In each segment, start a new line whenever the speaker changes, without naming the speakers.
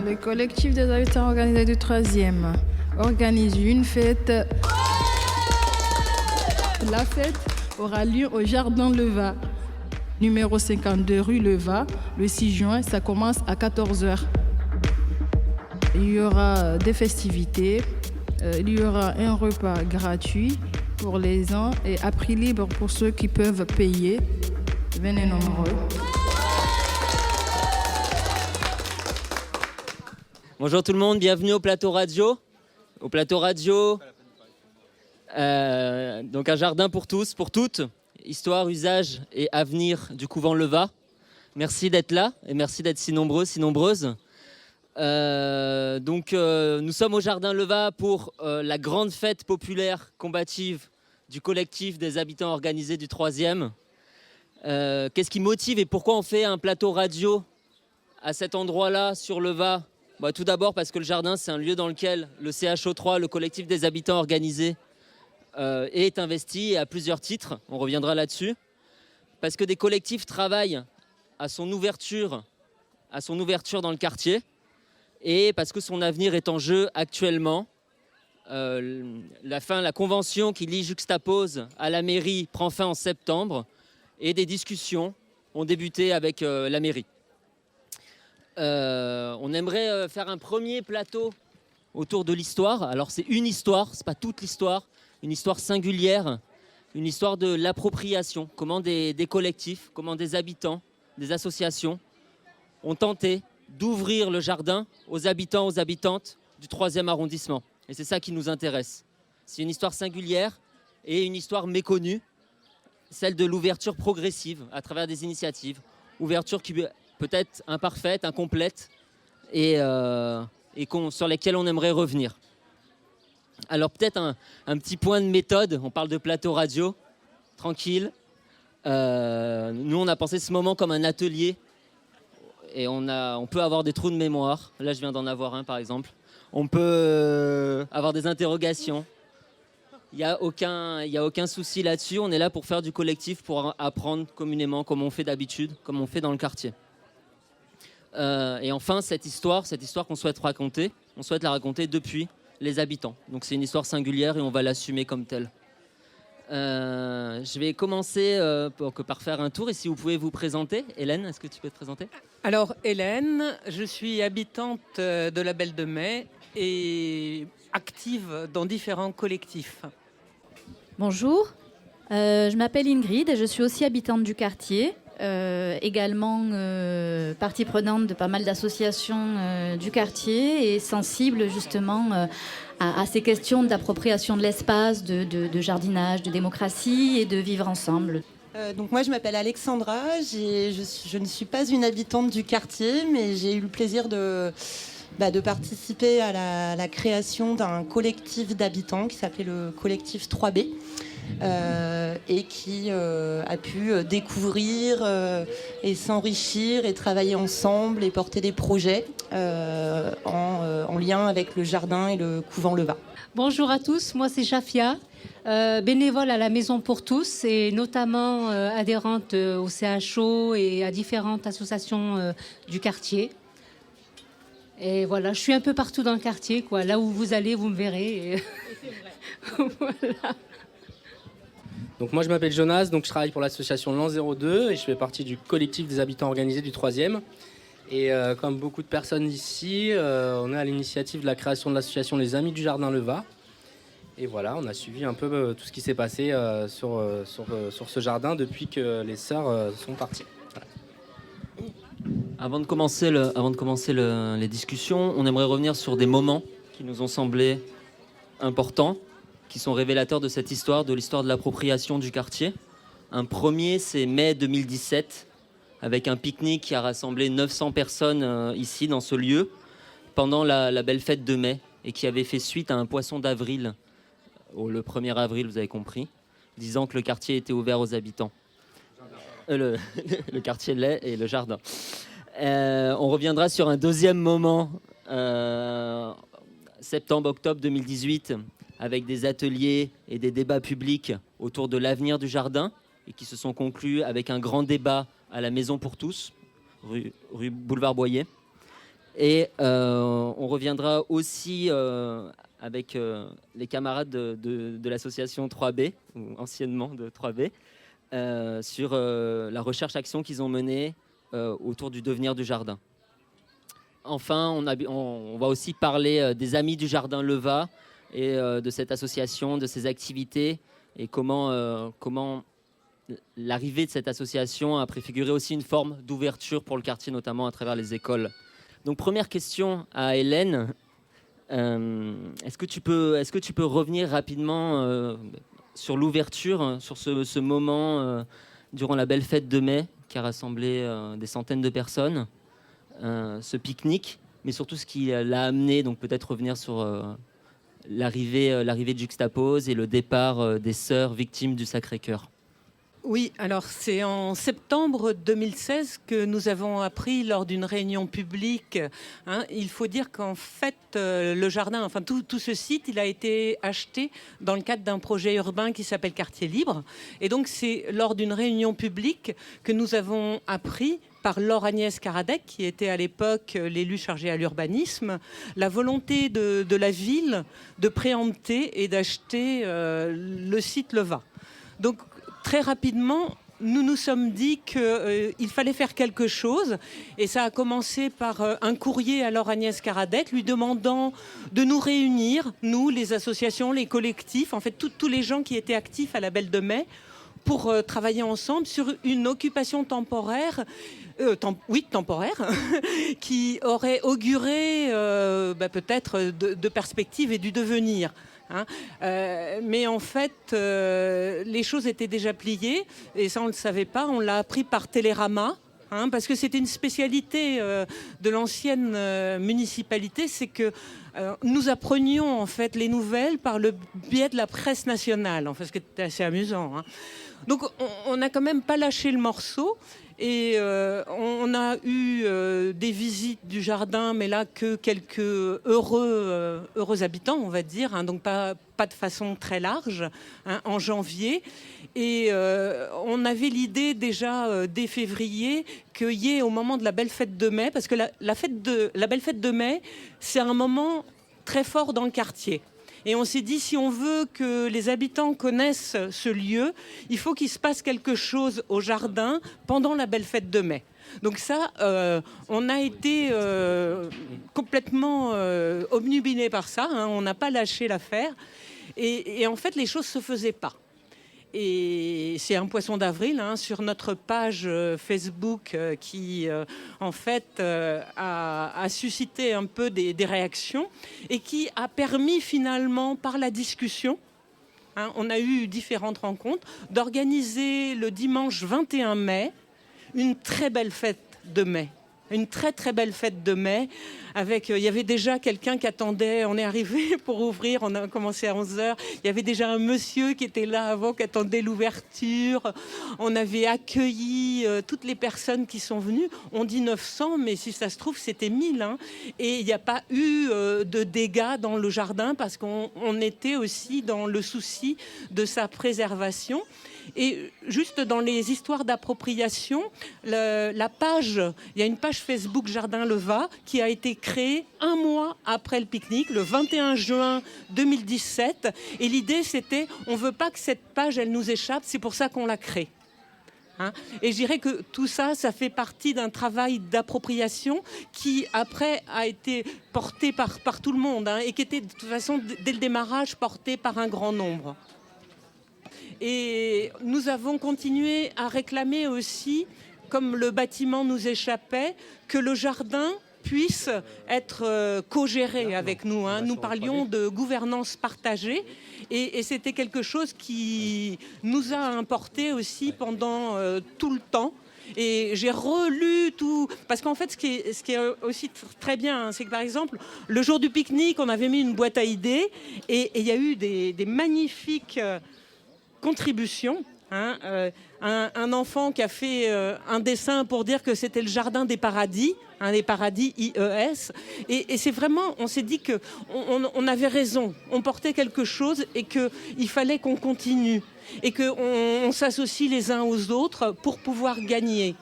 Le collectif des habitants organisés du 3e organise une fête. La fête aura lieu au Jardin Leva, numéro 52 rue Leva, le 6 juin. Ça commence à 14h. Il y aura des festivités, il y aura un repas gratuit pour les uns et à prix libre pour ceux qui peuvent payer. Venez nombreux.
Bonjour tout le monde, bienvenue au plateau radio. Au plateau radio, donc un jardin pour tous, pour toutes, histoire, usage et avenir du couvent Leva. Merci d'être là et merci d'être si nombreux, si nombreuses. Nous sommes au jardin Leva pour la grande fête populaire combative du collectif des habitants organisés du 3e. Qu'est-ce qui motive et pourquoi on fait un plateau radio à cet endroit-là sur Leva ? Tout d'abord parce que le jardin, c'est un lieu dans lequel le CHO3, le collectif des habitants organisés, est investi et à plusieurs titres. On reviendra là-dessus. Parce que des collectifs travaillent à son ouverture dans le quartier et parce que son avenir est en jeu actuellement. La convention qui lie Juxtapose à la mairie prend fin en septembre et des discussions ont débuté avec la mairie. On aimerait faire un premier plateau autour de l'histoire. Alors c'est une histoire, c'est pas toute l'histoire, une histoire singulière, une histoire de l'appropriation. Comment des collectifs, comment des habitants, des associations ont tenté d'ouvrir le jardin aux habitants, aux habitantes du 3e arrondissement. Et c'est ça qui nous intéresse. C'est une histoire singulière et une histoire méconnue, celle de l'ouverture progressive à travers des initiatives. Ouverture qui peut-être imparfaite, incomplète, et sur lesquelles on aimerait revenir. Alors peut-être un petit point de méthode, on parle de plateau radio, tranquille. Nous on a pensé ce moment comme un atelier, et on peut avoir des trous de mémoire. Là je viens d'en avoir un par exemple. On peut avoir des interrogations. Il n'y a aucun souci là-dessus, on est là pour faire du collectif, pour apprendre communément comme on fait d'habitude, comme on fait dans le quartier. Et enfin, cette histoire qu'on souhaite raconter, on souhaite la raconter depuis les habitants. Donc c'est une histoire singulière et on va l'assumer comme telle. Je vais commencer par faire un tour et si vous pouvez vous présenter. Hélène, est-ce que tu peux te présenter ?
Alors Hélène, je suis habitante de la Belle de Mai et active dans différents collectifs.
Bonjour, je m'appelle Ingrid et je suis aussi habitante du quartier. Également partie prenante de pas mal d'associations du quartier et sensible justement à ces questions d'appropriation de l'espace, de jardinage, de démocratie et de vivre ensemble.
Donc moi je m'appelle Alexandra, je ne suis pas une habitante du quartier mais j'ai eu le plaisir de participer à la création d'un collectif d'habitants qui s'appelait le collectif 3B. Et qui a pu découvrir et s'enrichir et travailler ensemble et porter des projets en lien avec le jardin et le couvent Leva.
Bonjour à tous, moi c'est Jafia, bénévole à la Maison pour tous et notamment adhérente au CHO et à différentes associations du quartier. Et voilà, je suis un peu partout dans le quartier, quoi. Là où vous allez, vous me verrez. Et c'est vrai. Voilà.
Donc moi je m'appelle Jonas, donc je travaille pour l'association L'An 02 et je fais partie du collectif des habitants organisés du 3e. Et comme beaucoup de personnes ici, on est à l'initiative de la création de l'association Les Amis du Jardin Leva. Et voilà, on a suivi un peu tout ce qui s'est passé sur ce jardin depuis que les sœurs sont parties. Voilà.
Avant de commencer les discussions, on aimerait revenir sur des moments qui nous ont semblé importants, qui sont révélateurs de cette histoire, de l'histoire de l'appropriation du quartier. Un premier, c'est mai 2017, avec un pique-nique qui a rassemblé 900 personnes ici, dans ce lieu, pendant la belle fête de mai, et qui avait fait suite à un poisson d'avril, le 1er avril, vous avez compris, disant que le quartier était ouvert aux habitants. Le quartier lait et le jardin. On reviendra sur un deuxième moment, septembre-octobre 2018, avec des ateliers et des débats publics autour de l'avenir du jardin et qui se sont conclus avec un grand débat à la Maison pour tous, rue Boulevard Boyer. Et on reviendra aussi avec les camarades de l'association 3B, ou anciennement de 3B, sur la recherche-action qu'ils ont menée autour du devenir du jardin. Enfin, on va aussi parler des Amis du Jardin Leva et de cette association, de ses activités et comment l'arrivée de cette association a préfiguré aussi une forme d'ouverture pour le quartier, notamment à travers les écoles. Donc première question à Hélène. Est-ce que tu peux revenir rapidement sur l'ouverture, sur ce moment durant la belle fête de mai qui a rassemblé des centaines de personnes, ce pique-nique, mais surtout ce qui l'a amené, donc peut-être revenir sur l'arrivée de Juxtapose et le départ des sœurs victimes du Sacré-Cœur.
Oui, alors c'est en septembre 2016 que nous avons appris lors d'une réunion publique. Il faut dire qu'en fait, le jardin, enfin tout ce site, il a été acheté dans le cadre d'un projet urbain qui s'appelle Quartier Libre. Et donc c'est lors d'une réunion publique que nous avons appris par Laure Agnès Karadec, qui était à l'époque l'élu chargé à l'urbanisme, la volonté de la ville de préempter et d'acheter le site Leva. Donc très rapidement, nous nous sommes dit qu'il fallait faire quelque chose. Et ça a commencé par un courrier à Laure Agnès Karadec lui demandant de nous réunir, nous, les associations, les collectifs, en fait tous les gens qui étaient actifs à la Belle de Mai, pour travailler ensemble sur une occupation temporaire, temporaire, qui aurait auguré peut-être de perspectives et du devenir. Mais en fait, les choses étaient déjà pliées, et ça on ne le savait pas, on l'a appris par Télérama, parce que c'était une spécialité de l'ancienne municipalité, c'est que nous apprenions en fait les nouvelles par le biais de la presse nationale, en fait, ce qui était assez amusant. Donc on n'a quand même pas lâché le morceau. Et on a eu des visites du jardin, mais là que quelques heureux habitants, on va dire, donc pas de façon très large, en janvier. Et on avait l'idée déjà dès février qu'il y ait au moment de la belle fête de mai, parce que la belle fête de mai, c'est un moment très fort dans le quartier. Et on s'est dit, si on veut que les habitants connaissent ce lieu, il faut qu'il se passe quelque chose au jardin pendant la belle fête de mai. Donc ça, on a été complètement obnubilés par ça, on n'a pas lâché l'affaire. Et en fait, les choses ne se faisaient pas. Et c'est un poisson d'avril sur notre page Facebook qui, en fait, a suscité un peu des réactions et qui a permis finalement, par la discussion, on a eu différentes rencontres, d'organiser le dimanche 21 mai une très belle fête de mai. Une très très belle fête de mai avec, il y avait déjà quelqu'un qui attendait, on est arrivé pour ouvrir, on a commencé à 11h, il y avait déjà un monsieur qui était là avant, qui attendait l'ouverture, on avait accueilli toutes les personnes qui sont venues, on dit 900 mais si ça se trouve c'était 1000 et il n'y a pas eu de dégâts dans le jardin parce qu'on était aussi dans le souci de sa préservation. Et juste dans les histoires d'appropriation, la page, il y a une page Facebook Jardin Leva qui a été créée un mois après le pique-nique, le 21 juin 2017. Et l'idée, c'était, on ne veut pas que cette page, elle nous échappe, c'est pour ça qu'on l'a créée. Et je dirais que tout ça, ça fait partie d'un travail d'appropriation qui, après, a été porté par tout le monde et qui était, de toute façon, dès le démarrage, porté par un grand nombre. Et nous avons continué à réclamer aussi, comme le bâtiment nous échappait, que le jardin puisse être co-géré avec nous. Nous parlions de gouvernance partagée et c'était quelque chose qui nous a importé aussi pendant tout le temps. Et j'ai relu tout, parce qu'en fait, ce qui est aussi très bien, c'est que par exemple, le jour du pique-nique, on avait mis une boîte à idées et il y a eu des magnifiques contributions. Un enfant qui a fait un dessin pour dire que c'était le jardin des paradis, les paradis IES. Et c'est vraiment, on s'est dit qu'on avait raison, on portait quelque chose et qu'il fallait qu'on continue et qu'on s'associe les uns aux autres pour pouvoir gagner.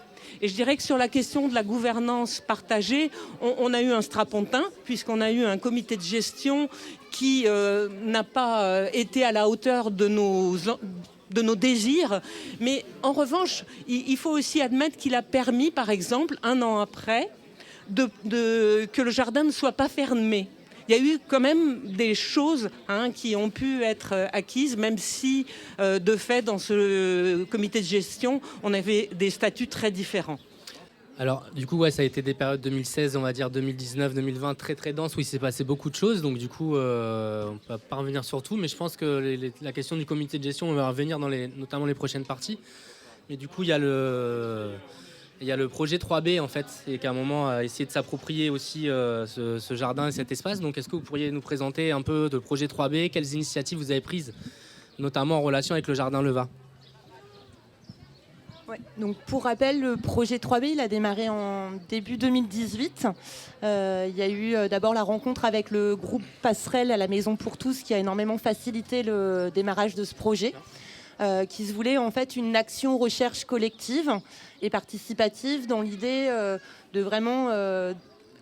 Et je dirais que sur la question de la gouvernance partagée, on a eu un strapontin, puisqu'on a eu un comité de gestion qui n'a pas été à la hauteur de nos désirs. Mais en revanche, il faut aussi admettre qu'il a permis, par exemple, 1 an après, que le jardin ne soit pas fermé. Il y a eu quand même des choses qui ont pu être acquises, même si, de fait, dans ce comité de gestion, on avait des statuts très différents.
Alors, du coup, ça a été des périodes 2016, on va dire 2019, 2020, très très denses, où il s'est passé beaucoup de choses. Donc, du coup, on ne peut pas revenir sur tout. Mais je pense que la question du comité de gestion, on va revenir dans notamment les prochaines parties. Mais du coup, il y a le projet 3B, en fait, et qu'à un moment a essayé de s'approprier aussi ce jardin et cet espace. Donc, est-ce que vous pourriez nous présenter un peu de projet 3B? Quelles initiatives vous avez prises, notamment en relation avec le jardin Leva?
Ouais. Donc pour rappel, le projet 3B, il a démarré en début 2018. Il y a eu d'abord la rencontre avec le groupe Passerelle à la Maison pour tous, qui a énormément facilité le démarrage de ce projet, qui se voulait en fait une action recherche collective et participative dans l'idée de vraiment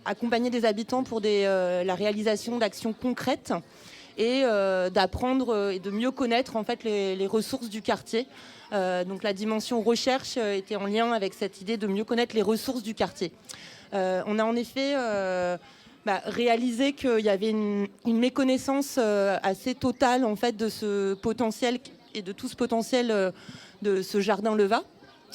accompagner des habitants pour la réalisation d'actions concrètes et d'apprendre et de mieux connaître en fait les ressources du quartier. Donc la dimension recherche était en lien avec cette idée de mieux connaître les ressources du quartier. On a en effet réalisé qu'il y avait une méconnaissance assez totale en fait de ce potentiel et de tout ce potentiel de ce jardin Leva.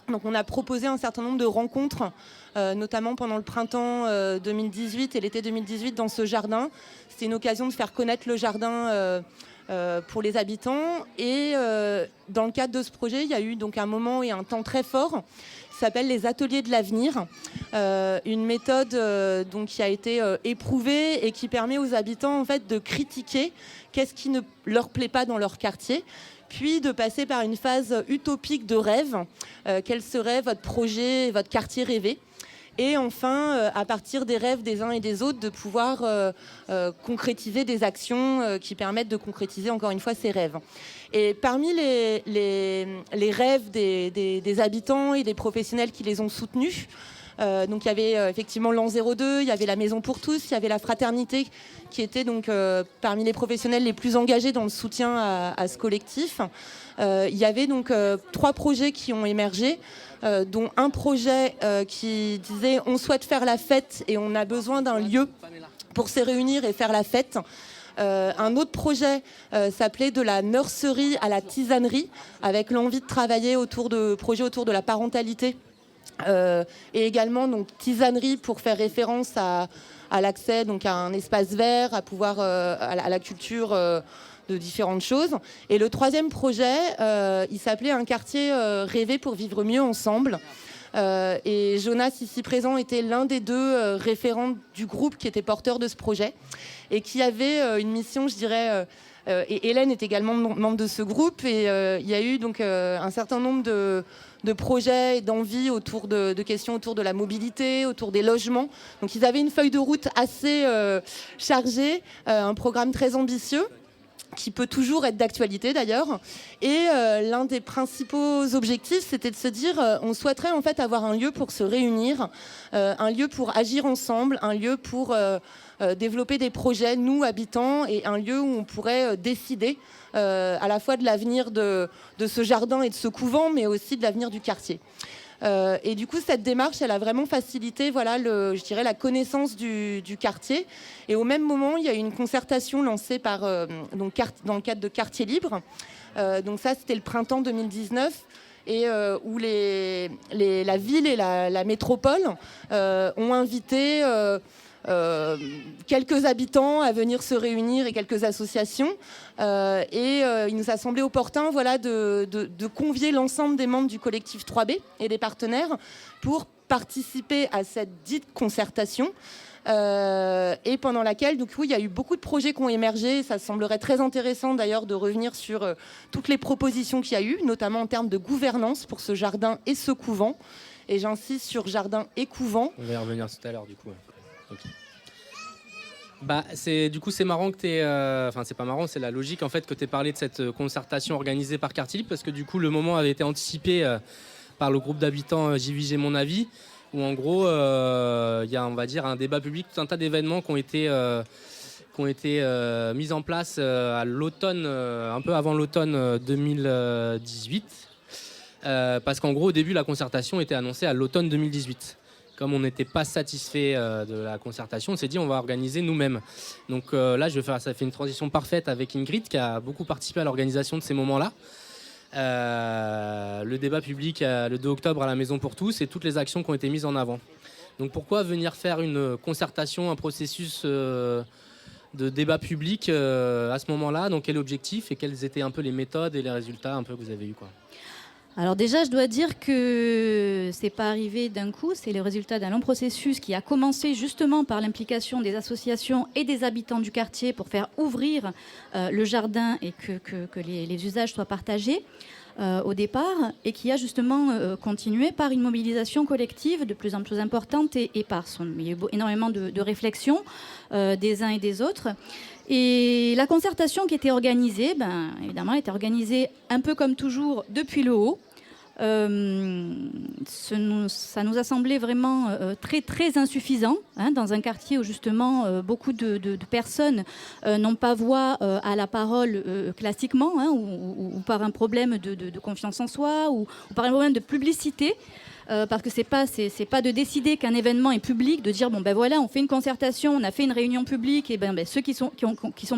Donc on a proposé un certain nombre de rencontres, notamment pendant le printemps 2018 et l'été 2018 dans ce jardin. C'était une occasion de faire connaître le jardin pour les habitants. Et dans le cadre de ce projet, il y a eu donc un moment et un temps très fort qui s'appelle les ateliers de l'avenir. Une méthode donc, qui a été éprouvée et qui permet aux habitants en fait, de critiquer qu'est-ce qui ne leur plaît pas dans leur quartier, puis de passer par une phase utopique de rêve. Quel serait votre projet, votre quartier rêvé ? Et enfin, à partir des rêves des uns et des autres, de pouvoir concrétiser des actions qui permettent de concrétiser encore une fois ces rêves. Et parmi les rêves des habitants et des professionnels qui les ont soutenus, donc il y avait effectivement l'an 02, il y avait la Maison pour tous, il y avait la Fraternité qui était donc parmi les professionnels les plus engagés dans le soutien à ce collectif. Il y avait donc 3 projets qui ont émergé, dont un projet qui disait on souhaite faire la fête et on a besoin d'un lieu pour se réunir et faire la fête. Un autre projet s'appelait de la nurserie à la tisanerie, avec l'envie de travailler autour de projets autour de la parentalité. Et également donc tisanerie pour faire référence à l'accès donc à un espace vert, à pouvoir à la culture de différentes choses. Et le 3e projet, il s'appelait un quartier rêvé pour vivre mieux ensemble. Et Jonas, ici présent, était l'un des 2 référents du groupe qui était porteur de ce projet et qui avait une mission, je dirais. Et Hélène est également membre de ce groupe. Et il y a eu donc un certain nombre de projets et d'envies autour de questions autour de la mobilité, autour des logements. Donc ils avaient une feuille de route assez chargée, un programme très ambitieux, qui peut toujours être d'actualité d'ailleurs. Et l'un des principaux objectifs, c'était de se dire on souhaiterait en fait avoir un lieu pour se réunir, un lieu pour agir ensemble, un lieu pour développer des projets, nous habitants, et un lieu où on pourrait décider à la fois de l'avenir de ce jardin et de ce couvent, mais aussi de l'avenir du quartier. Et du coup, cette démarche, elle a vraiment facilité, voilà, je dirais, la connaissance du quartier. Et au même moment, il y a eu une concertation lancée par, donc, dans le cadre de Quartier Libre. Donc ça, c'était le printemps 2019. Et où la ville et la métropole ont invité quelques habitants à venir se réunir et quelques associations. Il nous a semblé opportun voilà, de convier l'ensemble des membres du collectif 3B et des partenaires pour participer à cette dite concertation. Et pendant laquelle, du coup, il y a eu beaucoup de projets qui ont émergé. Ça semblerait très intéressant d'ailleurs de revenir sur toutes les propositions qu'il y a eu, notamment en termes de gouvernance pour ce jardin et ce couvent. Et j'insiste sur jardin et couvent.
On va y revenir tout à l'heure, du coup. Okay. C'est marrant que c'est pas marrant, c'est la logique en fait que tu aies parlé de cette concertation organisée par Quartier Libre, parce que du coup le moment avait été anticipé par le groupe d'habitants JVG Mon Avis, où en gros, il y a, on va dire, un débat public, tout un tas d'événements qui ont été mis en place à l'automne, un peu avant l'automne 2018. Parce qu'en gros, au début, la concertation était annoncée à l'automne 2018. Comme on n'était pas satisfait de la concertation, on s'est dit on va organiser nous-mêmes. Donc là, ça fait une transition parfaite avec Ingrid qui a beaucoup participé à l'organisation de ces moments-là. Le débat public le 2 octobre à la Maison pour tous et toutes les actions qui ont été mises en avant. Donc pourquoi venir faire une concertation, un processus de débat public à ce moment-là? Donc quel objectif et quelles étaient un peu les méthodes et les résultats un peu que vous avez eus, quoi?
Alors déjà, je dois dire que c'est pas arrivé d'un coup, c'est le résultat d'un long processus qui a commencé justement par l'implication des associations et des habitants du quartier pour faire ouvrir le jardin et que les usages soient partagés au départ, et qui a justement continué par une mobilisation collective de plus en plus importante il y a eu énormément de réflexions des uns et des autres. Et la concertation qui était organisée, évidemment, elle était organisée un peu comme toujours depuis le haut. Ça nous a semblé vraiment très, très insuffisant dans un quartier où justement beaucoup de personnes n'ont pas voix à la parole classiquement, ou par un problème de confiance en soi, ou par un problème de publicité. Parce que c'est pas de décider qu'un événement est public, de dire voilà, on fait une concertation, on a fait une réunion publique, et ceux qui sont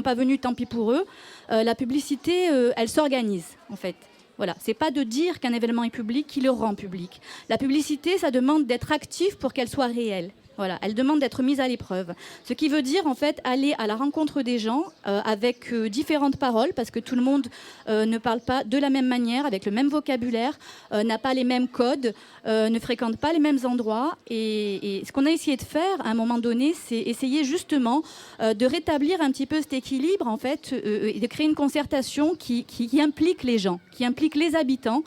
pas venus, tant pis pour eux. La publicité, elle s'organise en fait. Voilà, c'est pas de dire qu'un événement est public qui le rend public. La publicité, ça demande d'être active pour qu'elle soit réelle. Voilà, elle demande d'être mise à l'épreuve. Ce qui veut dire, en fait, aller à la rencontre des gens avec différentes paroles, parce que tout le monde ne parle pas de la même manière, avec le même vocabulaire, n'a pas les mêmes codes, ne fréquente pas les mêmes endroits. Et ce qu'on a essayé de faire, à un moment donné, c'est essayer justement de rétablir un petit peu cet équilibre, en fait, et de créer une concertation qui implique les gens, qui implique les habitants,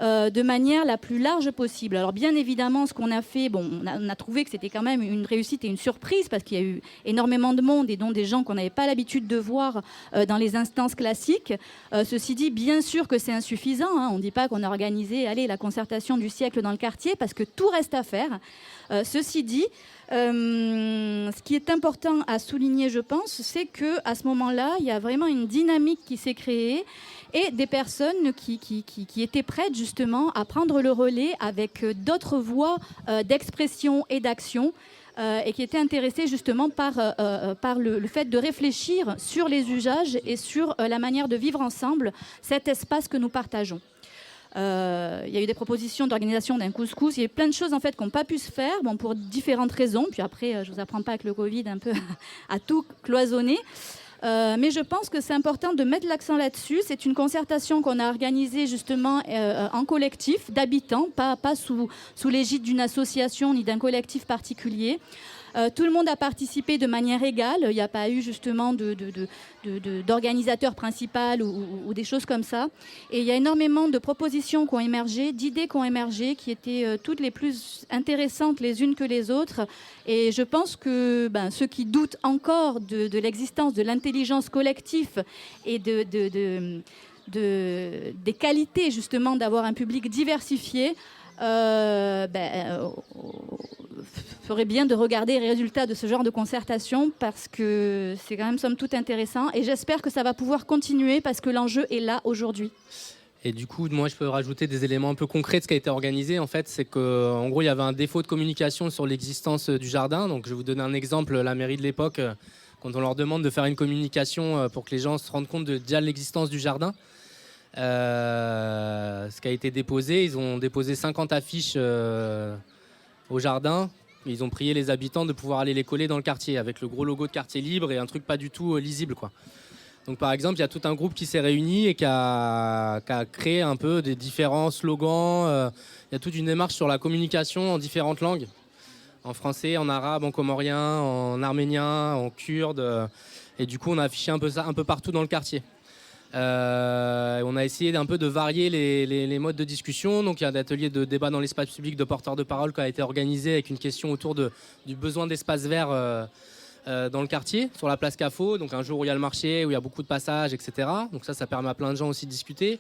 de manière la plus large possible. Alors bien évidemment, ce qu'on a fait, on a trouvé que c'était quand même une réussite et une surprise parce qu'il y a eu énormément de monde et dont des gens qu'on n'avait pas l'habitude de voir dans les instances classiques. Ceci dit, bien sûr que c'est insuffisant. On ne dit pas qu'on a organisé la concertation du siècle dans le quartier parce que tout reste à faire. Ceci dit, ce qui est important à souligner, je pense, c'est qu'à ce moment-là, il y a vraiment une dynamique qui s'est créée et des personnes qui étaient prêtes justement à prendre le relais avec d'autres voies d'expression et d'action et qui étaient intéressées justement par le fait de réfléchir sur les usages et sur la manière de vivre ensemble cet espace que nous partageons. Il y a eu des propositions d'organisation d'un couscous. Il y a eu plein de choses en fait qui n'ont pas pu se faire, pour différentes raisons. Puis après, je ne vous apprends pas avec le Covid un peu à tout cloisonner. Mais je pense que c'est important de mettre l'accent là-dessus. C'est une concertation qu'on a organisée justement en collectif d'habitants, pas sous l'égide d'une association ni d'un collectif particulier. Tout le monde a participé de manière égale. Il n'y a pas eu justement d'organisateur principal ou des choses comme ça. Et il y a énormément de propositions qui ont émergé, d'idées qui ont émergé, qui étaient toutes les plus intéressantes les unes que les autres. Et je pense que ceux qui doutent encore de l'existence de l'intelligence collective et des qualités justement d'avoir un public diversifié, ferait bien de regarder les résultats de ce genre de concertation parce que c'est quand même somme toute intéressant et j'espère que ça va pouvoir continuer parce que l'enjeu est là aujourd'hui.
Et du coup, moi, je peux rajouter des éléments un peu concrets de ce qui a été organisé. En fait, c'est qu'en gros, il y avait un défaut de communication sur l'existence du jardin. Donc, je vais vous donner un exemple. La mairie de l'époque, quand on leur demande de faire une communication pour que les gens se rendent compte de déjà l'existence du jardin, ce qui a été déposé, ils ont déposé 50 affiches au jardin. Ils ont prié les habitants de pouvoir aller les coller dans le quartier avec le gros logo de quartier libre et un truc pas du tout lisible, quoi. Donc par exemple, il y a tout un groupe qui s'est réuni et qui a créé un peu des différents slogans. Il y a toute une démarche sur la communication en différentes langues. En français, en arabe, en comorien, en arménien, en kurde. Et du coup, on a affiché un peu ça un peu partout dans le quartier. On a essayé d'un peu de varier les modes de discussion. Donc il y a un atelier de débat dans l'espace public de porteurs de parole qui a été organisé avec une question autour du besoin d'espace vert dans le quartier, sur la place Cafo. Donc un jour où il y a le marché, où il y a beaucoup de passages, etc. Donc ça permet à plein de gens aussi de discuter.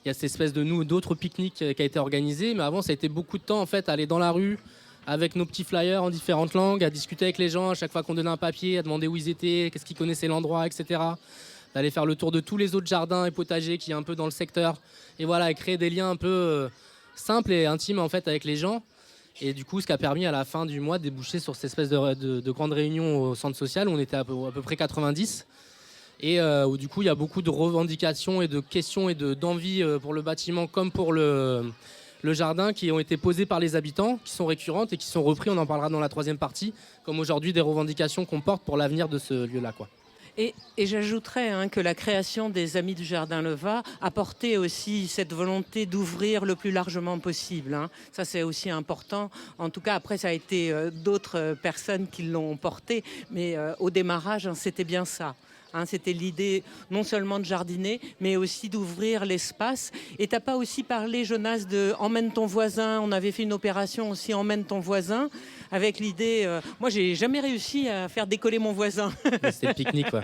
il y a cette espèce d'autres pique-niques qui a été organisé. Mais avant, ça a été beaucoup de temps en fait, à aller dans la rue avec nos petits flyers en différentes langues, à discuter avec les gens à chaque fois qu'on donnait un papier, à demander où ils étaient, qu'est-ce qu'ils connaissaient l'endroit, etc. D'aller faire le tour de tous les autres jardins et potagers qui est un peu dans le secteur. Et voilà, et créer des liens un peu simples et intimes en fait avec les gens. Et du coup, ce qui a permis à la fin du mois de déboucher sur cette espèce de grande réunion au centre social où on était à peu près 90. Et où du coup, il y a beaucoup de revendications et de questions et d'envie pour le bâtiment comme pour le jardin qui ont été posées par les habitants, qui sont récurrentes et qui sont repris, on en parlera dans la troisième partie, comme aujourd'hui des revendications qu'on porte pour l'avenir de ce lieu-là, quoi.
Et j'ajouterais que la création des Amis du Jardin Leva a porté aussi cette volonté d'ouvrir le plus largement possible. Ça, c'est aussi important. En tout cas, après, ça a été d'autres personnes qui l'ont porté. Mais au démarrage, c'était bien ça. C'était l'idée non seulement de jardiner, mais aussi d'ouvrir l'espace. Et t'as pas aussi parlé, Jonas, de emmène ton voisin. On avait fait une opération aussi emmène ton voisin, avec l'idée. Moi, j'ai jamais réussi à faire décoller mon voisin.
C'était le pique-nique, quoi.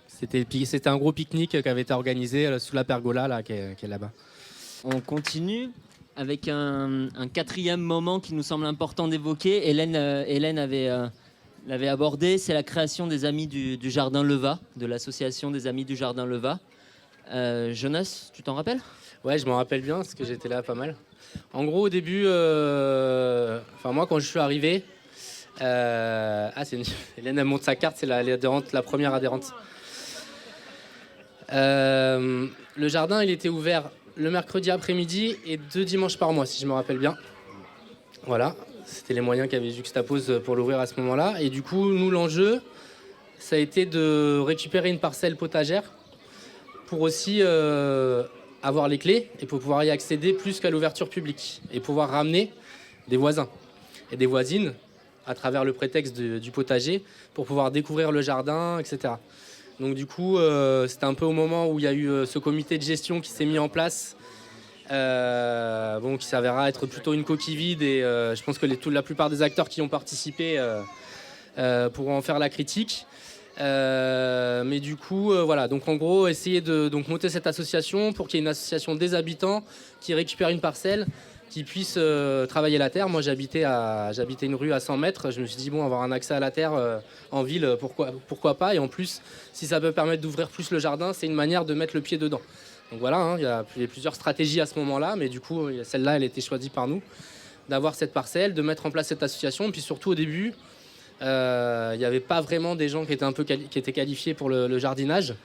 C'était un gros pique-nique qui avait été organisé sous la pergola là, qui est là-bas.
On continue avec un quatrième moment qui nous semble important d'évoquer. Hélène l'avait abordé, c'est la création des Amis du Jardin Leva, de l'association des Amis du Jardin Leva. Jonas, tu t'en rappelles ?
Ouais, je m'en rappelle bien parce que j'étais là pas mal. En gros, au début, moi quand je suis arrivé, Hélène elle montre sa carte, c'est la première adhérente. Le jardin, il était ouvert le mercredi après-midi et 2 dimanches par mois, si je me rappelle bien. Voilà. C'était les moyens qu'avait Juxtapose pour l'ouvrir à ce moment-là. Et du coup, nous, l'enjeu, ça a été de récupérer une parcelle potagère pour aussi avoir les clés et pour pouvoir y accéder plus qu'à l'ouverture publique et pouvoir ramener des voisins et des voisines à travers le prétexte du potager pour pouvoir découvrir le jardin, etc. Donc du coup, c'était un peu au moment où il y a eu ce comité de gestion qui s'est mis en place, qui s'avérera être plutôt une coquille vide et je pense que la plupart des acteurs qui ont participé pourront en faire la critique. Mais du coup, voilà. Donc en gros, essayer de monter cette association pour qu'il y ait une association des habitants qui récupère une parcelle, qui puisse travailler la terre. Moi, j'habitais une rue à 100 mètres. Je me suis dit, bon, avoir un accès à la terre en ville, pourquoi pas. Et en plus, si ça peut permettre d'ouvrir plus le jardin, c'est une manière de mettre le pied dedans. Donc voilà, il y a plusieurs stratégies à ce moment-là, mais du coup, celle-là, elle a été choisie par nous, d'avoir cette parcelle, de mettre en place cette association. Et puis surtout, au début, il n'y avait pas vraiment des gens qui étaient qualifiés pour le jardinage.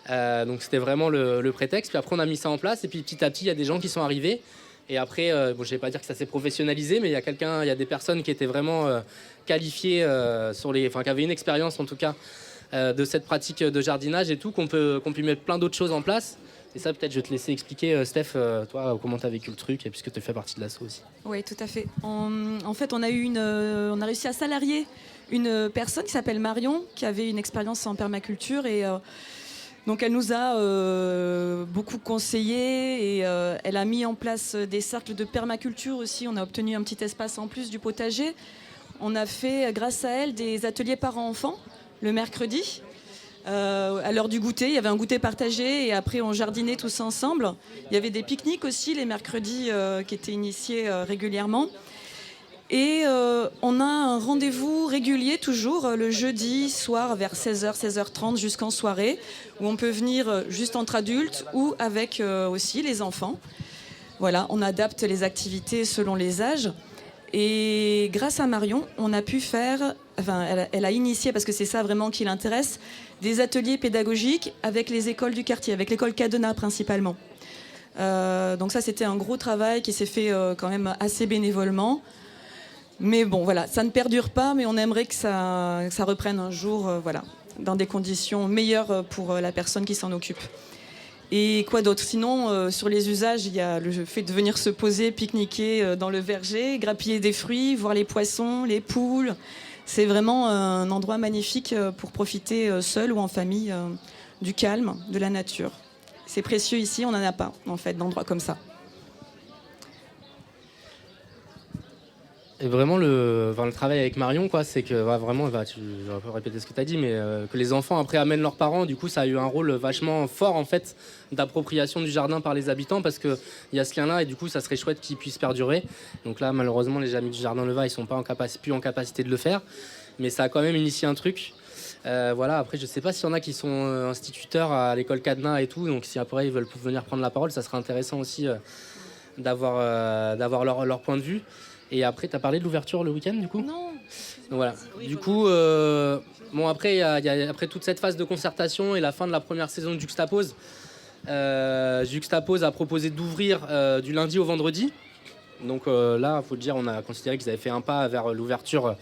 Donc c'était vraiment le prétexte. Puis après, on a mis ça en place. Et puis petit à petit, il y a des gens qui sont arrivés. Et après, je ne vais pas dire que ça s'est professionnalisé, mais il y a des personnes qui étaient vraiment qualifiées, qui avaient une expérience en tout cas de cette pratique de jardinage et tout, qu'on peut mettre plein d'autres choses en place. Et ça, peut-être, je vais te laisser expliquer, Steph, toi, comment tu as vécu le truc, et puisque tu fais partie de l'asso aussi.
Oui, tout à fait. En fait, on a réussi à salarier une personne qui s'appelle Marion, qui avait une expérience en permaculture. Et donc, elle nous a beaucoup conseillé et elle a mis en place des cercles de permaculture aussi. On a obtenu un petit espace en plus du potager. On a fait, grâce à elle, des ateliers parents-enfants le mercredi. À l'heure du goûter, il y avait un goûter partagé et après on jardinait tous ensemble. Il y avait des pique-niques aussi les mercredis qui étaient initiés régulièrement. Et on a un rendez-vous régulier toujours le jeudi soir vers 16h, 16h30 jusqu'en soirée où on peut venir juste entre adultes ou avec aussi les enfants. Voilà, on adapte les activités selon les âges. Et grâce à Marion, on a pu faire, elle a initié, parce que c'est ça vraiment qui l'intéresse, des ateliers pédagogiques avec les écoles du quartier, avec l'école Cadena principalement. Donc ça, c'était un gros travail qui s'est fait quand même assez bénévolement. Mais bon, voilà, ça ne perdure pas, mais on aimerait que ça reprenne un jour, dans des conditions meilleures pour la personne qui s'en occupe. Et quoi d'autre ? Sinon, sur les usages, il y a le fait de venir se poser, pique-niquer dans le verger, grappiller des fruits, voir les poissons, les poules. C'est vraiment un endroit magnifique pour profiter seul ou en famille du calme, de la nature. C'est précieux ici, on n'en a pas, en fait, d'endroits comme ça.
Et vraiment, le travail avec Marion, quoi, c'est que vraiment, je vais un peu répéter ce que tu as dit, mais que les enfants après amènent leurs parents. Du coup, ça a eu un rôle vachement fort en fait d'appropriation du jardin par les habitants, parce qu'il y a ce lien-là et du coup, ça serait chouette qu'il puisse perdurer. Donc là, malheureusement, les amis du Jardin Leva, ils sont pas plus en capacité de le faire, mais ça a quand même initié un truc. Voilà. Après, je sais pas s'il y en a qui sont instituteurs à l'école Cadenas et tout, donc si après ils veulent venir prendre la parole, ça serait intéressant aussi d'avoir leur point de vue. Et après, tu as parlé de l'ouverture le week-end, du coup ?
Non.
Donc voilà. Du coup, après, après toute cette phase de concertation et la fin de la première saison de Juxtapose, Juxtapose a proposé d'ouvrir du lundi au vendredi. Donc là, il faut le dire, on a considéré qu'ils avaient fait un pas vers l'ouverture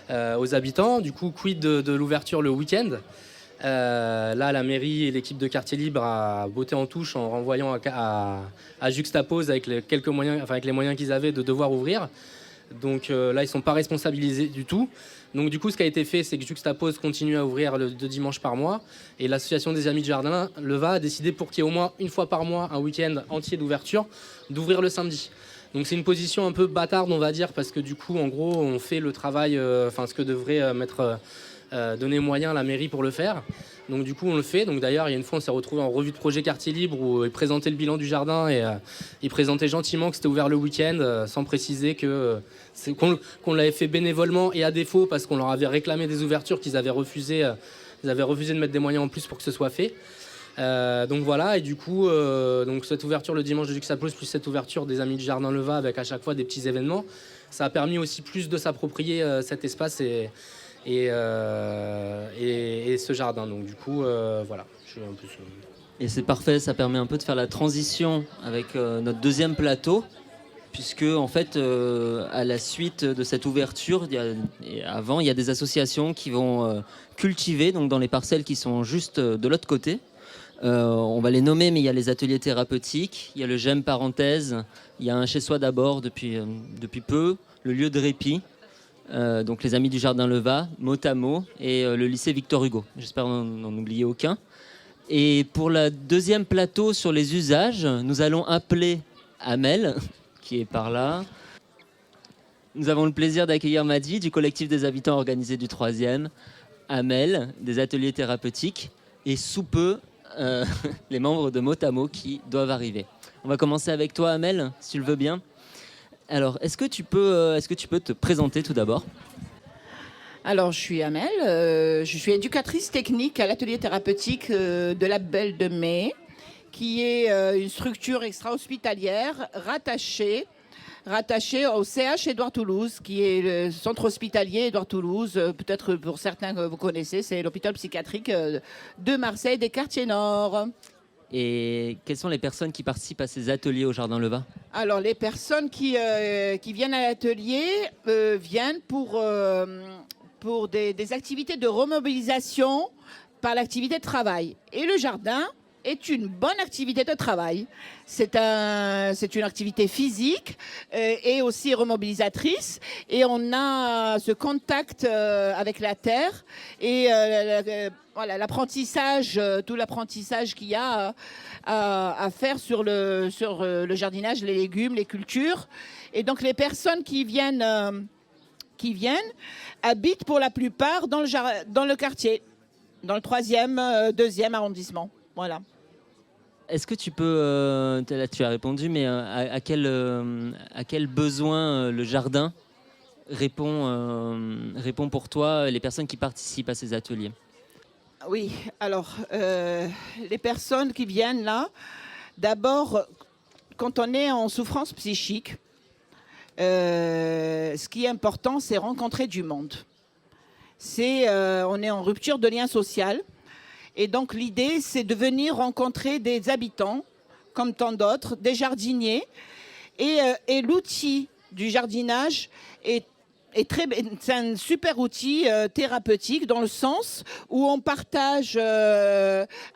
aux habitants. Du coup, quid de l'ouverture le week-end ? Là, la mairie et l'équipe de Quartier Libre a botté en touche en renvoyant à Juxtapose avec les moyens qu'ils avaient de devoir ouvrir. Donc là, ils ne sont pas responsabilisés du tout. Donc du coup, ce qui a été fait, c'est que Juxtapose continue à ouvrir 2 dimanches par mois. Et l'association des Amis du Jardin Leva a décidé, pour qu'il y ait au moins une fois par mois un week-end entier d'ouverture, d'ouvrir le samedi. Donc c'est une position un peu bâtarde, on va dire, parce que du coup, en gros, on fait le travail, ce que devrait donner moyen à la mairie pour le faire. Donc du coup on le fait. Donc d'ailleurs il y a une fois on s'est retrouvé en revue de projet Quartier Libre où ils présentaient le bilan du jardin et ils présentaient gentiment que c'était ouvert le week-end sans préciser qu'on l'avait fait bénévolement et à défaut parce qu'on leur avait réclamé des ouvertures qu'ils avaient refusé. Ils avaient refusé de mettre des moyens en plus pour que ce soit fait. Donc voilà, et du coup donc cette ouverture le dimanche de Juxtapose plus cette ouverture des Amis du Jardin Leva avec à chaque fois des petits événements, ça a permis aussi plus de s'approprier cet espace et ce jardin. Donc du coup, voilà. Je suis un peu...
Et c'est parfait, ça permet un peu de faire la transition avec notre deuxième plateau, puisque en fait, à la suite de cette ouverture, il y a des associations qui vont cultiver donc dans les parcelles qui sont juste de l'autre côté. On va les nommer, mais il y a les ateliers thérapeutiques, il y a le GEM Parenthèse, il y a un chez-soi d'abord depuis peu, le lieu de répit. Donc les Amis du Jardin Leva, Motamo et le lycée Victor Hugo. J'espère n'en oublier aucun. Et pour le deuxième plateau sur les usages, nous allons appeler Amel, qui est par là. Nous avons le plaisir d'accueillir Madi du collectif des habitants organisés du 3e, Amel des ateliers thérapeutiques et sous peu les membres de Motamo qui doivent arriver. On va commencer avec toi Amel, si tu le veux bien. Alors, est-ce que tu peux te présenter tout d'abord ?
Alors, je suis Amel, je suis éducatrice technique à l'atelier thérapeutique de la Belle de Mai, qui est une structure extra-hospitalière rattachée au CH Édouard Toulouse, qui est le centre hospitalier Édouard Toulouse. Peut-être pour certains que vous connaissez, c'est l'hôpital psychiatrique de Marseille des quartiers nord.
Et quelles sont les personnes qui participent à ces ateliers au Jardin Leva ?
Alors, les personnes qui viennent à l'atelier viennent pour des activités de remobilisation par l'activité de travail. Et le jardin est une bonne activité de travail. C'est une activité physique et aussi remobilisatrice. Et on a ce contact avec la terre et voilà, l'apprentissage, tout l'apprentissage qu'il y a à faire sur le jardinage, les légumes, les cultures. Et donc les personnes qui viennent habitent pour la plupart dans le quartier, dans le 3e, 2e arrondissement. Voilà.
Est-ce que tu peux, là tu as répondu, mais à quel besoin le jardin répond pour toi, les personnes qui participent à ces ateliers ?
Oui, alors les personnes qui viennent là, d'abord, quand on est en souffrance psychique, ce qui est important, c'est rencontrer du monde. On est en rupture de lien social. Et donc l'idée, c'est de venir rencontrer des habitants, comme tant d'autres, des jardiniers. Et l'outil du jardinage c'est un super outil thérapeutique dans le sens où on partage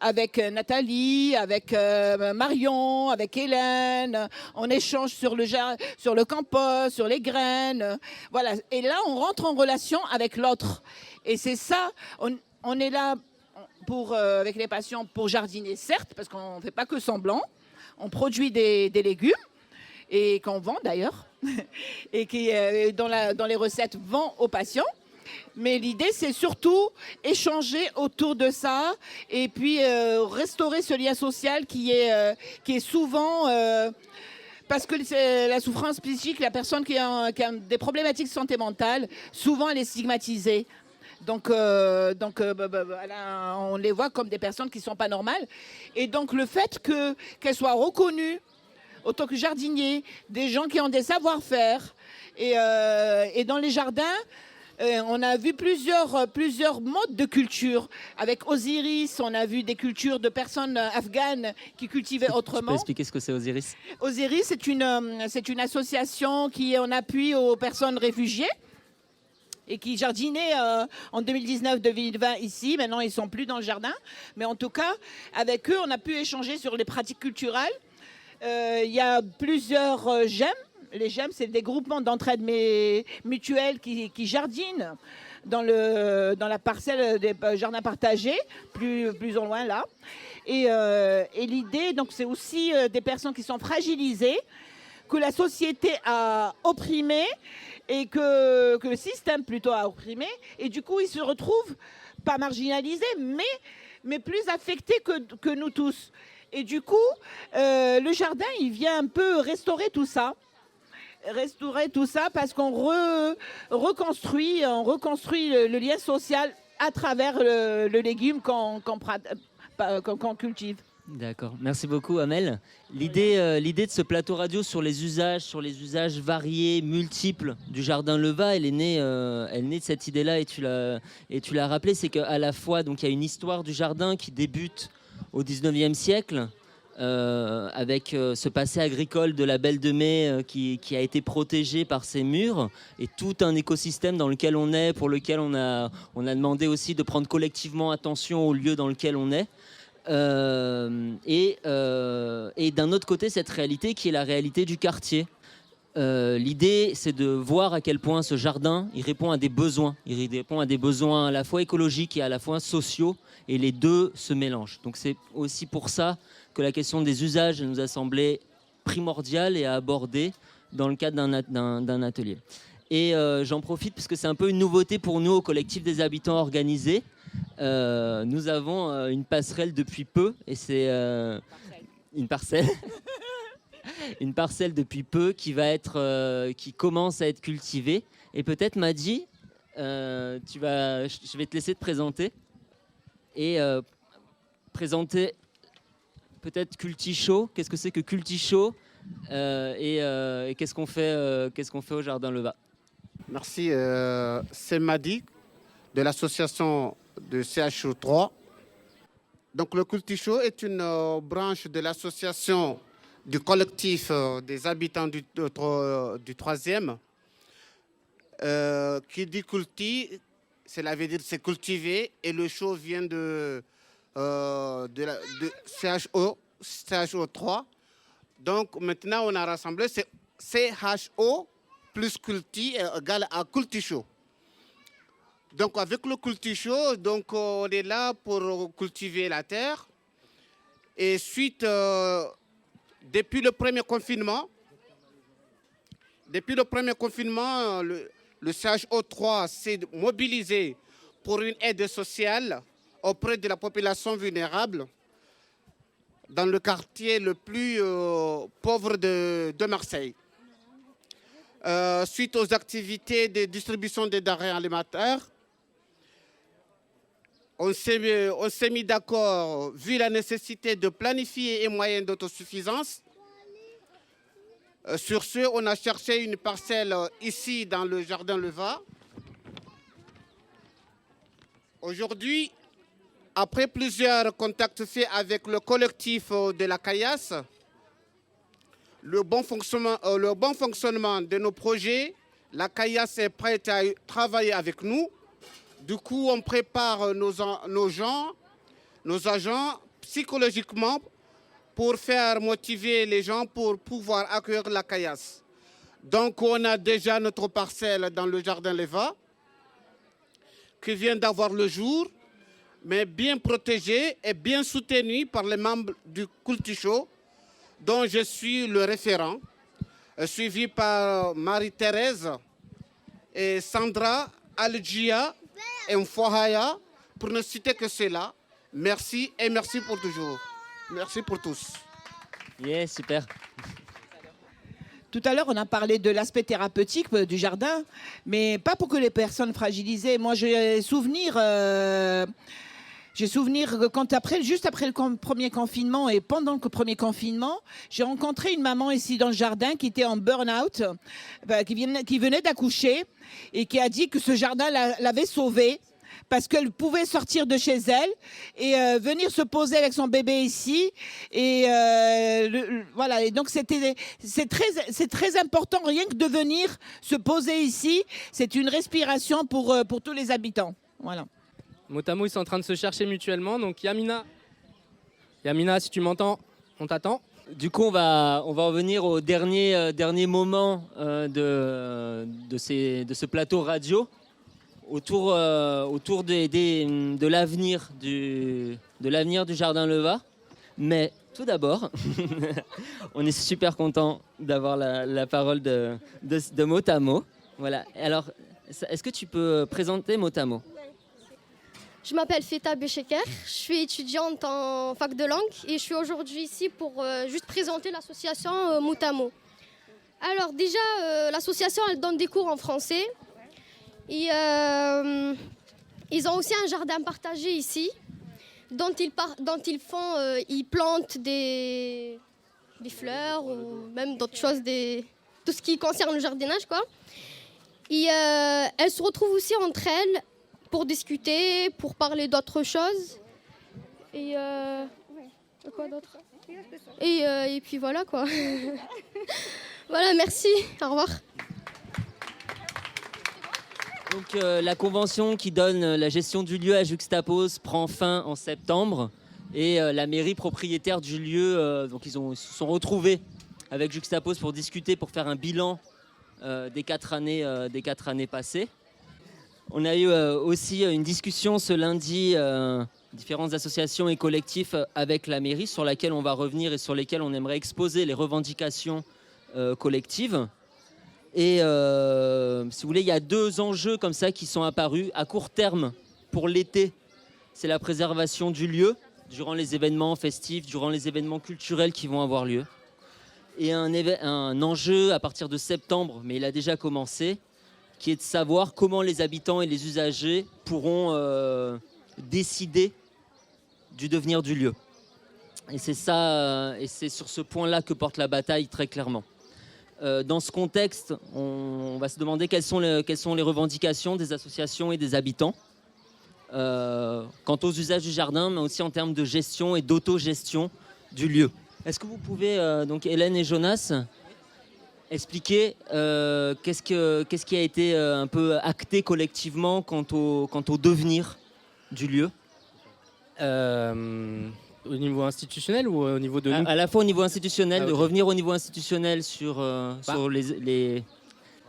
avec Nathalie, avec Marion, avec Hélène, on échange sur le compost, sur les graines. Voilà. Et là, on rentre en relation avec l'autre. Et c'est ça, on est là avec les patients pour jardiner, certes, parce qu'on ne fait pas que semblant. On produit des légumes et qu'on vend d'ailleurs. et dont les recettes vont aux patients. Mais l'idée, c'est surtout échanger autour de ça et puis restaurer ce lien social qui est souvent... parce que la souffrance psychique, la personne qui a des problématiques de santé mentale, souvent elle est stigmatisée. Donc, on les voit comme des personnes qui ne sont pas normales. Et donc le fait qu'elles soient reconnues en tant que jardiniers, des gens qui ont des savoir-faire, et dans les jardins, on a vu plusieurs modes de culture. Avec Osiris, on a vu des cultures de personnes afghanes qui cultivaient autrement. Tu
peux expliquer ce que c'est Osiris?
Osiris, c'est une association qui est en appui aux personnes réfugiées et qui jardinait en 2019-2020 ici. Maintenant, ils ne sont plus dans le jardin. Mais en tout cas, avec eux, on a pu échanger sur les pratiques culturelles. Il y a plusieurs GEM. Les GEM, c'est des groupements d'entraide mutuelle qui jardinent dans la parcelle des jardins partagés, plus en loin là. Et l'idée, donc, c'est aussi des personnes qui sont fragilisées, que la société a opprimées et que le système plutôt a opprimé. Et du coup, ils se retrouvent pas marginalisés, mais plus affectés que nous tous. Et du coup, le jardin, il vient un peu restaurer tout ça. Parce qu'on reconstruit le lien social à travers le légume qu'on cultive.
D'accord, merci beaucoup Amel. L'idée de ce plateau radio sur les usages variés, multiples du Jardin Leva, elle est née de cette idée-là et tu l'as rappelé, c'est qu'à la fois donc il y a une histoire du jardin qui débute au 19e siècle. Avec ce passé agricole de la Belle de Mai qui a été protégé par ces murs et tout un écosystème dans lequel on est, pour lequel on a demandé aussi de prendre collectivement attention au lieu dans lequel on est. Et d'un autre côté, cette réalité qui est la réalité du quartier. L'idée, c'est de voir à quel point ce jardin, il répond à des besoins. Il répond à des besoins à la fois écologiques et à la fois sociaux, et les deux se mélangent. Donc c'est aussi pour ça que la question des usages nous a semblé primordiale et à aborder dans le cadre d'un atelier. Et j'en profite parce que c'est un peu une nouveauté pour nous au collectif des habitants organisés. Nous avons une passerelle depuis peu, et c'est une parcelle. Une parcelle depuis peu qui commence à être cultivée. Et peut-être Madi, je vais te laisser te présenter et présenter peut-être Cultichaud. Qu'est-ce que c'est que Cultichaud et qu'est-ce qu'on fait au Jardin Leva?
Merci, c'est Madi de l'association de CHO3. Donc le Cultichaud est une branche de l'association du collectif des habitants du 3e. Qui dit culti, cela veut dire c'est cultivé, et le chaud vient de CHO3. Donc maintenant on a rassemblé, c'est CHO plus culti égale à Cultichaud. Donc avec le Cultichaud, donc on est là pour cultiver la terre. Et suite, depuis le premier confinement, le CHO3 s'est mobilisé pour une aide sociale auprès de la population vulnérable dans le quartier le plus pauvre de Marseille. Suite aux activités de distribution des denrées alimentaires, on s'est mis d'accord, vu la nécessité de planifier les moyens d'autosuffisance. Sur ce, on a cherché une parcelle ici dans le Jardin Leva. Aujourd'hui, après plusieurs contacts faits avec le collectif de la CAIAS, le bon fonctionnement de nos projets, la CAIAS est prête à travailler avec nous. Du coup, on prépare nos agents psychologiquement pour faire motiver les gens pour pouvoir accueillir la CAIAS. Donc, on a déjà notre parcelle dans le Jardin Leva qui vient d'avoir le jour, mais bien protégée et bien soutenue par les membres du Cultichaud, dont je suis le référent. suivi par Marie-Thérèse et Sandra, Algia et Mfohaya, pour ne citer que cela. Merci et merci pour toujours. Merci pour tous.
Yeah, super.
Tout à l'heure, on a parlé de l'aspect thérapeutique du jardin, mais pas pour que les personnes fragilisées. Moi, j'ai souvenir que juste après le premier confinement et pendant le premier confinement, j'ai rencontré une maman ici dans le jardin qui était en burn-out, qui venait d'accoucher et qui a dit que ce jardin l'avait sauvée parce qu'elle pouvait sortir de chez elle et venir se poser avec son bébé ici. Et voilà. Et donc c'est très important, rien que de venir se poser ici. C'est une respiration pour tous les habitants. Voilà.
Motamo, ils sont en train de se chercher mutuellement. Donc Yamina, si tu m'entends, on t'attend.
Du coup, on va revenir au dernier moment de ce plateau radio autour de l'avenir du Jardin Leva. Mais tout d'abord, on est super content d'avoir la parole de Motamo. Voilà. Alors, est-ce que tu peux présenter Motamo ?
Je m'appelle Feta Becheker, je suis étudiante en fac de langue et je suis aujourd'hui ici pour juste présenter l'association Motamo. Alors déjà, l'association elle donne des cours en français et ils ont aussi un jardin partagé ici dont ils plantent des fleurs ou même d'autres choses, tout ce qui concerne le jardinage quoi. Et elles se retrouvent aussi entre elles pour discuter, pour parler d'autres choses. Et quoi d'autre ? Et puis voilà quoi. Voilà, merci. Au revoir.
Donc la convention qui donne la gestion du lieu à Juxtapose prend fin en septembre et la mairie propriétaire du lieu, donc ils se sont retrouvés avec Juxtapose pour discuter, pour faire un bilan des 4 années passées. On a eu aussi une discussion ce lundi, différentes associations et collectifs avec la mairie sur laquelle on va revenir et sur lesquels on aimerait exposer les revendications collectives. Et si vous voulez, il y a 2 enjeux comme ça qui sont apparus à court terme pour l'été. C'est la préservation du lieu durant les événements festifs, durant les événements culturels qui vont avoir lieu. Et un enjeu à partir de septembre, mais il a déjà commencé, qui est de savoir comment les habitants et les usagers pourront décider du devenir du lieu. Et c'est ça, et c'est sur ce point-là que porte la bataille très clairement. Dans ce contexte, on va se demander quelles sont les revendications des associations et des habitants quant aux usages du jardin, mais aussi en termes de gestion et d'autogestion du lieu. Est-ce que vous pouvez, donc Hélène et Jonas, expliquer qu'est-ce qui a été un peu acté collectivement quant au devenir du lieu
au niveau institutionnel ou au niveau de nous ?
À la fois au niveau institutionnel,
okay.
De revenir au niveau institutionnel sur les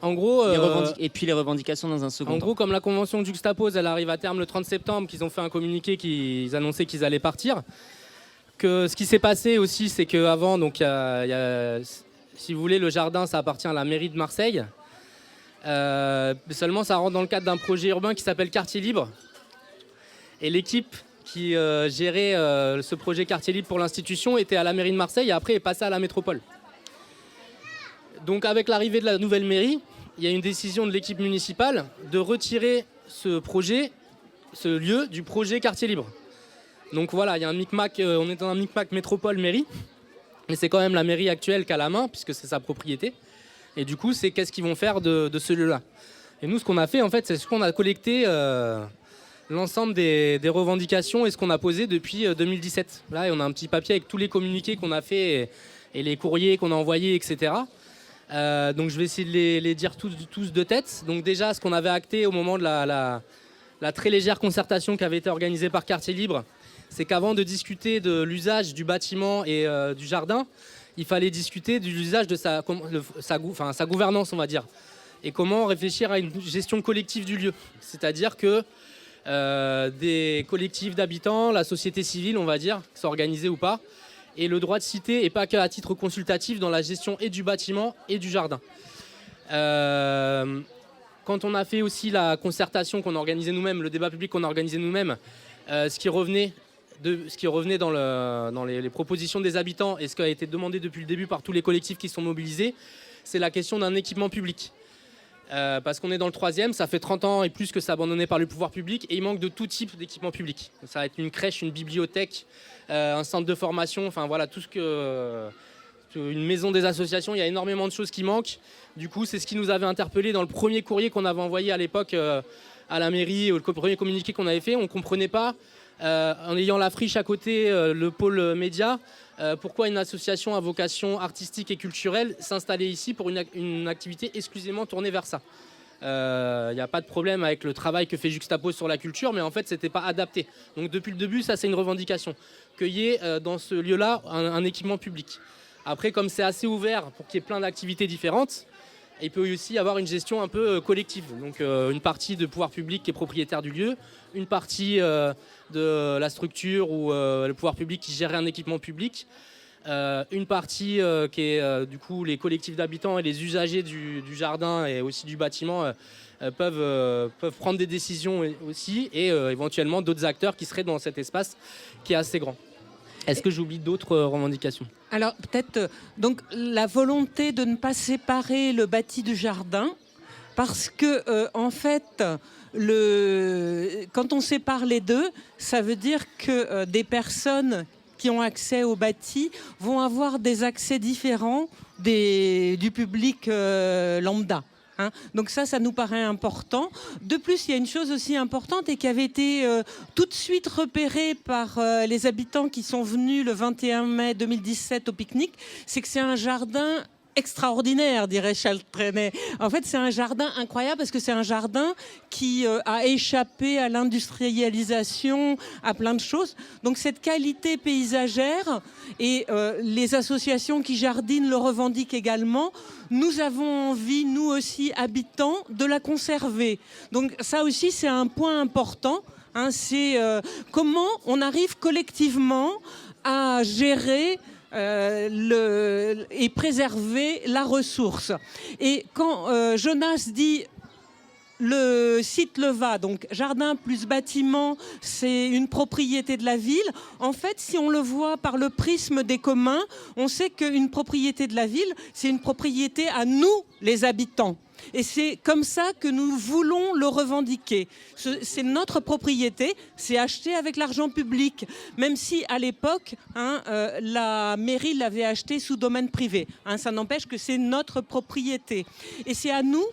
en gros,
et puis les revendications dans un second temps.
En gros, comme la convention de Juxtapose, elle arrive à terme le 30 septembre, qu'ils ont fait un communiqué, qu'ils annonçaient qu'ils allaient partir. Que ce qui s'est passé aussi, c'est qu'avant, donc, si vous voulez, le jardin, ça appartient à la mairie de Marseille. Seulement, ça rentre dans le cadre d'un projet urbain qui s'appelle Quartier Libre. Et l'équipe qui gérait ce projet Quartier Libre pour l'institution était à la mairie de Marseille et après est passée à la métropole. Donc avec l'arrivée de la nouvelle mairie, il y a une décision de l'équipe municipale de retirer ce lieu du projet Quartier Libre. Donc voilà, il y a un micmac, on est dans un micmac métropole-mairie, mais c'est quand même la mairie actuelle qui a la main puisque c'est sa propriété. Et du coup, c'est qu'est-ce qu'ils vont faire de ce lieu-là. Et nous, ce qu'on a fait, en fait, c'est ce qu'on a collecté l'ensemble des revendications et ce qu'on a posé depuis 2017. Là, on a un petit papier avec tous les communiqués qu'on a fait et les courriers qu'on a envoyés, etc. Donc je vais essayer de les dire tous de tête. Donc déjà, ce qu'on avait acté au moment de la très légère concertation qui avait été organisée par Quartier Libre, c'est qu'avant de discuter de l'usage du bâtiment et du jardin, il fallait discuter de l'usage de sa gouvernance, on va dire, et comment réfléchir à une gestion collective du lieu. C'est-à-dire que des collectifs d'habitants, la société civile, on va dire, s'organiser ou pas, et le droit de cité, et pas qu'à titre consultatif, dans la gestion et du bâtiment et du jardin. Quand on a fait aussi la concertation qu'on a organisée nous-mêmes, le débat public qu'on a organisé nous-mêmes, ce qui revenait dans les propositions des habitants et ce qui a été demandé depuis le début par tous les collectifs qui sont mobilisés, c'est la question d'un équipement public. Parce qu'on est dans le 3e, ça fait 30 ans et plus que c'est abandonné par le pouvoir public et il manque de tout type d'équipement public. Ça va être une crèche, une bibliothèque, un centre de formation, enfin voilà, tout ce que... une maison des associations, il y a énormément de choses qui manquent. Du coup, c'est ce qui nous avait interpellé dans le premier courrier qu'on avait envoyé à l'époque à la mairie, ou le premier communiqué qu'on avait fait. On ne comprenait pas, en ayant la friche à côté, le pôle média, pourquoi une association à vocation artistique et culturelle s'installait ici pour une activité exclusivement tournée vers ça. Il n'y a pas de problème avec le travail que fait Juxtapose sur la culture, mais en fait, ce n'était pas adapté. Donc depuis le début, ça c'est une revendication. Qu'il y ait dans ce lieu-là un équipement public. Après, comme c'est assez ouvert pour qu'il y ait plein d'activités différentes, il peut aussi y avoir une gestion un peu collective. Donc une partie de pouvoir public qui est propriétaire du lieu, une partie de la structure ou le pouvoir public qui gère un équipement public, une partie qui est du coup les collectifs d'habitants et les usagers du jardin et aussi du bâtiment peuvent prendre des décisions aussi et éventuellement d'autres acteurs qui seraient dans cet espace qui est assez grand. Est-ce que j'oublie d'autres revendications ?
Alors peut-être donc la volonté de ne pas séparer le bâti du jardin, parce que en fait, quand on sépare les deux, ça veut dire que des personnes qui ont accès au bâti vont avoir des accès différents du public lambda. Donc ça nous paraît important. De plus, il y a une chose aussi importante et qui avait été tout de suite repérée par les habitants qui sont venus le 21 mai 2017 au pique-nique, c'est que c'est un jardin extraordinaire, dirait Charles Trenet. En fait, c'est un jardin incroyable parce que c'est un jardin qui a échappé à l'industrialisation, à plein de choses. Donc cette qualité paysagère, et les associations qui jardinent le revendiquent également, nous avons envie, nous aussi habitants, de la conserver. Donc ça aussi, c'est un point important. C'est comment on arrive collectivement à gérer et préserver la ressource. Et quand Jonas dit le site Leva, donc jardin plus bâtiment, c'est une propriété de la ville. En fait, si on le voit par le prisme des communs, on sait qu'une propriété de la ville, c'est une propriété à nous, les habitants. Et c'est comme ça que nous voulons le revendiquer. C'est notre propriété, c'est acheté avec l'argent public. Même si à l'époque, la mairie l'avait acheté sous domaine privé. Ça n'empêche que c'est notre propriété. Et c'est à nous,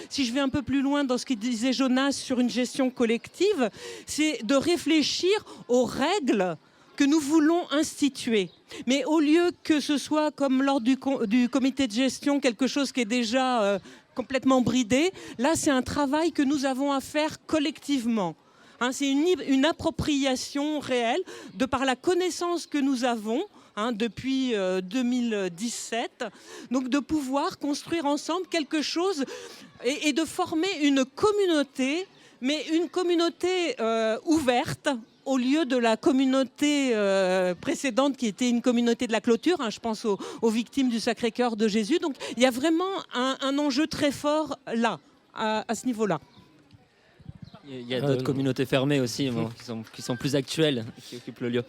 si je vais un peu plus loin dans ce que disait Jonas sur une gestion collective, c'est de réfléchir aux règles que nous voulons instituer. Mais au lieu que ce soit comme lors du comité de gestion, quelque chose qui est déjà complètement bridé, là c'est un travail que nous avons à faire collectivement. C'est une appropriation réelle de par la connaissance que nous avons depuis 2017, donc de pouvoir construire ensemble quelque chose et de former une communauté, mais une communauté ouverte, au lieu de la communauté précédente qui était une communauté de la clôture. Je pense aux victimes du Sacré-Cœur de Jésus. Donc il y a vraiment un enjeu très fort là, à ce niveau-là.
Il y a d'autres communautés fermées aussi, qui sont plus actuelles, qui occupent le lieu.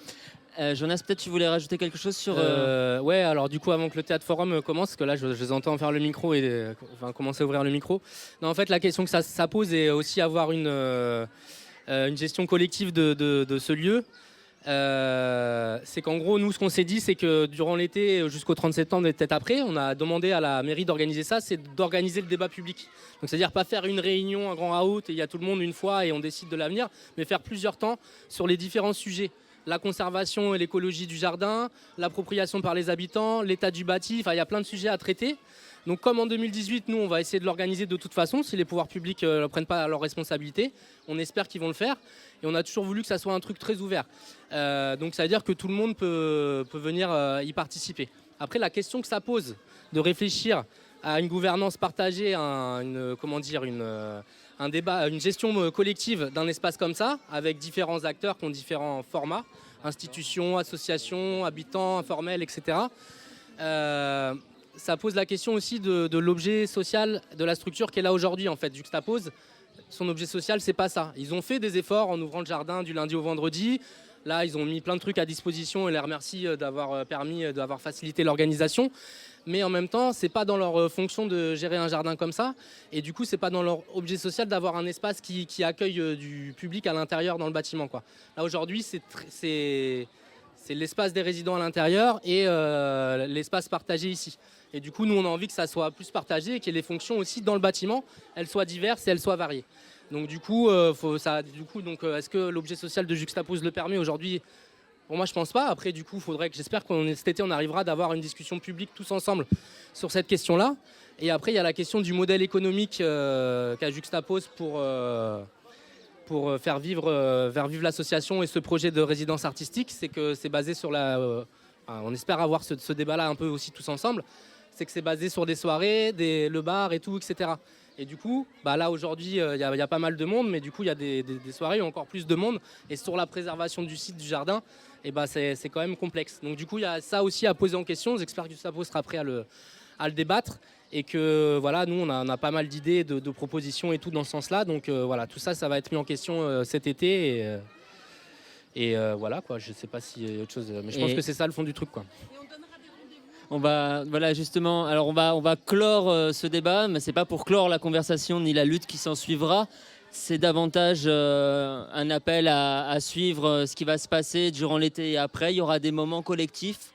Jonas, peut-être tu voulais rajouter quelque chose sur...
Ouais, alors du coup, avant que le théâtre forum commence, parce que là, je les entends faire le micro et commencer à ouvrir le micro. Non, en fait, la question que ça pose est aussi avoir une gestion collective de ce lieu. C'est qu'en gros, nous, ce qu'on s'est dit, c'est que durant l'été, jusqu'au 30 septembre et peut-être après, on a demandé à la mairie d'organiser ça, c'est d'organiser le débat public. Donc, c'est-à-dire pas faire une réunion, un grand raout, et il y a tout le monde une fois et on décide de l'avenir, mais faire plusieurs temps sur les différents sujets. La conservation et l'écologie du jardin, l'appropriation par les habitants, l'état du bâti, il y a plein de sujets à traiter. Donc comme en 2018, nous, on va essayer de l'organiser de toute façon, si les pouvoirs publics ne prennent pas leurs responsabilités. On espère qu'ils vont le faire. Et on a toujours voulu que ça soit un truc très ouvert. Donc ça veut dire que tout le monde peut venir y participer. Après, la question que ça pose de réfléchir à une gouvernance partagée, un débat, une gestion collective d'un espace comme ça, avec différents acteurs qui ont différents formats. institutions, associations, habitants, informels, etc. Ça pose la question aussi de l'objet social de la structure qui est là aujourd'hui, en fait. Juxtapose, son objet social, c'est pas ça. Ils ont fait des efforts en ouvrant le jardin du lundi au vendredi. Là, ils ont mis plein de trucs à disposition et les remercie d'avoir facilité l'organisation. Mais en même temps, c'est pas dans leur fonction de gérer un jardin comme ça. Et du coup, c'est pas dans leur objet social d'avoir un espace qui accueille du public à l'intérieur dans le bâtiment, quoi. Là, aujourd'hui, c'est l'espace des résidents à l'intérieur et l'espace partagé ici. Et du coup, nous, on a envie que ça soit plus partagé et que les fonctions aussi dans le bâtiment, elles soient diverses et elles soient variées. Donc du coup, est-ce que l'objet social de Juxtapose le permet aujourd'hui? Pour moi, je pense pas. Après, du coup, j'espère que cet été, on arrivera d'avoir une discussion publique tous ensemble sur cette question-là. Et après, il y a la question du modèle économique qu'a Juxtapose pour faire vivre l'association et ce projet de résidence artistique. C'est que c'est basé sur on espère avoir ce débat-là un peu aussi tous ensemble. C'est que c'est basé sur des soirées, le bar et tout, etc. Et du coup, là aujourd'hui, il y a pas mal de monde, mais du coup, il y a des soirées où encore plus de monde. Et sur la préservation du site, du jardin, c'est quand même complexe. Donc du coup, il y a ça aussi à poser en question. J'espère que Gustavo sera prêt à le débattre. Et que voilà, nous, on a pas mal d'idées, de propositions et tout dans ce sens-là. Donc voilà, tout ça, ça va être mis en question cet été. Et voilà, quoi. Je sais pas s'il y a autre chose, mais je pense que c'est ça le fond du truc, quoi.
Voilà justement, alors on va clore ce débat, mais c'est pas pour clore la conversation ni la lutte qui s'en suivra. C'est davantage un appel à suivre ce qui va se passer durant l'été et après. Il y aura des moments collectifs.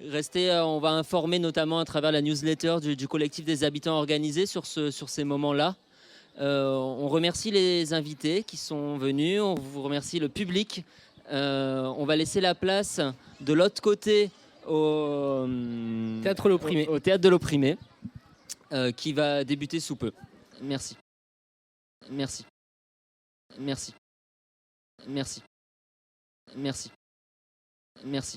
Restez, on va informer notamment à travers la newsletter du collectif des habitants organisés sur ces moments-là. On remercie les invités qui sont venus, on vous remercie le public. On va laisser la place de l'autre côté au
Théâtre l'Opprimé.
Au Théâtre de l'Opprimé, qui va débuter sous peu. Merci. Merci. Merci. Merci. Merci. Merci.